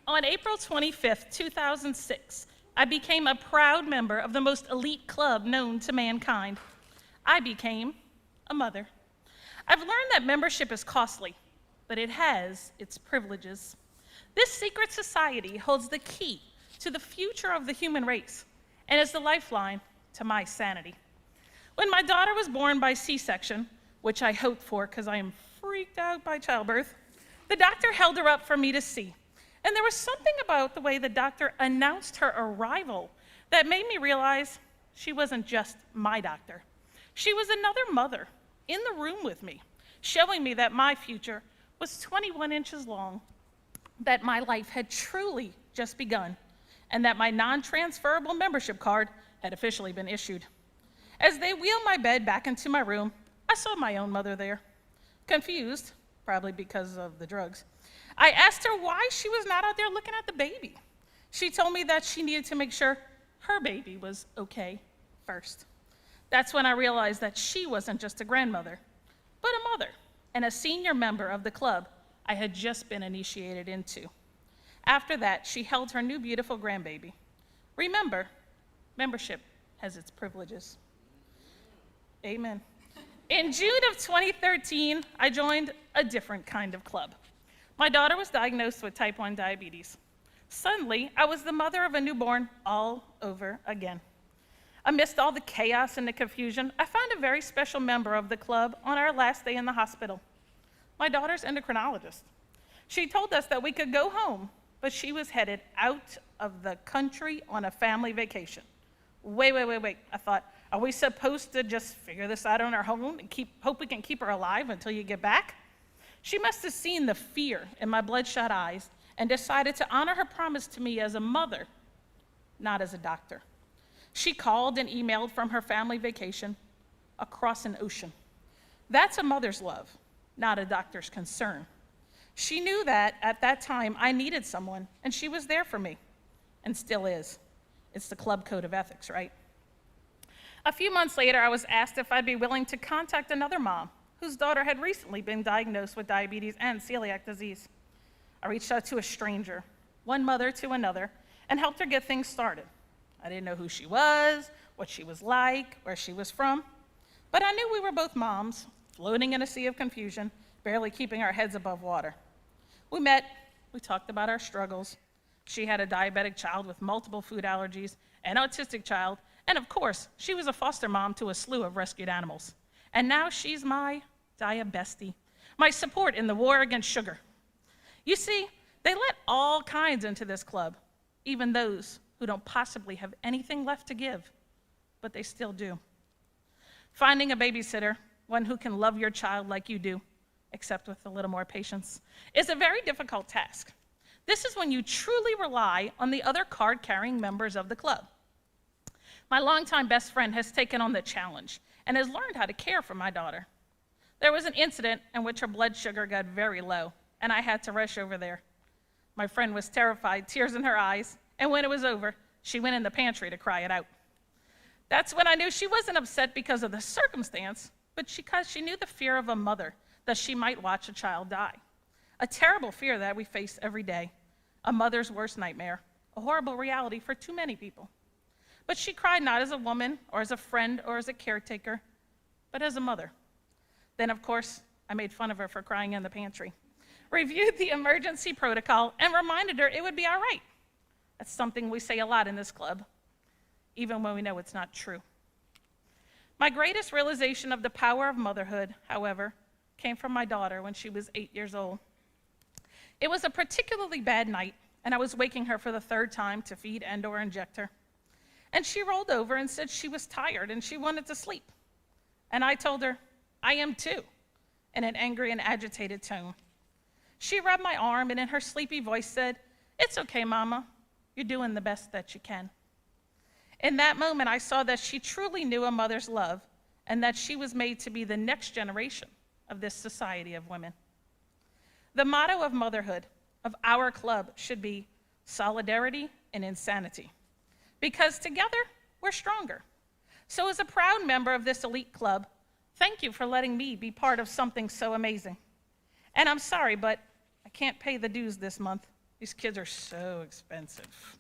On April 25th, 2006, I became a proud member of the most elite club known to mankind. I became a mother. I've learned that membership is costly, but it has its privileges. This secret society holds the key to the future of the human race and is the lifeline to my sanity. When my daughter was born by C-section, which I hoped for because I am freaked out by childbirth, the doctor held her up for me to see. And there was something about the way the doctor announced her arrival that made me realize she wasn't just my doctor. She was another mother in the room with me, showing me that my future was 21 inches long, that my life had truly just begun, and that my non-transferable membership card had officially been issued. As they wheeled my bed back into my room, I saw my own mother there. Confused, probably because of the drugs, I asked her why she was not out there looking at the baby. She told me that she needed to make sure her baby was okay first. That's when I realized that she wasn't just a grandmother, but a mother and a senior member of the club I had just been initiated into. After that, she held her new beautiful grandbaby. Remember, membership has its privileges. Amen. In June of 2013, I joined a different kind of club. My daughter was diagnosed with type 1 diabetes. Suddenly, I was the mother of a newborn all over again. Amidst all the chaos and the confusion, I found a very special member of the club on our last day in the hospital, my daughter's endocrinologist. She told us that we could go home, but she was headed out of the country on a family vacation. Wait. I thought, are we supposed to just figure this out on our own and hope we can keep her alive until you get back? She must have seen the fear in my bloodshot eyes and decided to honor her promise to me as a mother, not as a doctor. She called and emailed from her family vacation across an ocean. That's a mother's love, not a doctor's concern. She knew that at that time I needed someone, and she was there for me, and still is. It's the club code of ethics, right? A few months later, I was asked if I'd be willing to contact another mom whose daughter had recently been diagnosed with diabetes and celiac disease. I reached out to a stranger, one mother to another, and helped her get things started. I didn't know who she was, what she was like, where she was from, but I knew we were both moms, floating in a sea of confusion, barely keeping our heads above water. We met, we talked about our struggles. She had a diabetic child with multiple food allergies, an autistic child, and of course, she was a foster mom to a slew of rescued animals. And now she's my dia-bestie, my support in the war against sugar. You see, they let all kinds into this club, even those who don't possibly have anything left to give, but they still do. Finding a babysitter, one who can love your child like you do, except with a little more patience, is a very difficult task. This is when you truly rely on the other card-carrying members of the club. My longtime best friend has taken on the challenge and has learned how to care for my daughter. There was an incident in which her blood sugar got very low, and I had to rush over there. My friend was terrified, tears in her eyes, and when it was over, she went in the pantry to cry it out. That's when I knew she wasn't upset because of the circumstance, but because she knew the fear of a mother, that she might watch a child die. A terrible fear that we face every day, a mother's worst nightmare, a horrible reality for too many people. But she cried not as a woman or as a friend or as a caretaker, but as a mother. Then, of course, I made fun of her for crying in the pantry, reviewed the emergency protocol, and reminded her it would be all right. That's something we say a lot in this club, even when we know it's not true. My greatest realization of the power of motherhood, however, came from my daughter when she was 8 years old. It was a particularly bad night, and I was waking her for the third time to feed and/or inject her. And she rolled over and said she was tired and she wanted to sleep. And I told her, I am too, in an angry and agitated tone. She rubbed my arm and in her sleepy voice said, "It's okay, Mama. You're doing the best that you can." In that moment, I saw that she truly knew a mother's love and that she was made to be the next generation of this society of women. The motto of motherhood, of our club, should be solidarity and insanity. Because together, we're stronger. So as a proud member of this elite club, thank you for letting me be part of something so amazing. And I'm sorry, but I can't pay the dues this month. These kids are so expensive.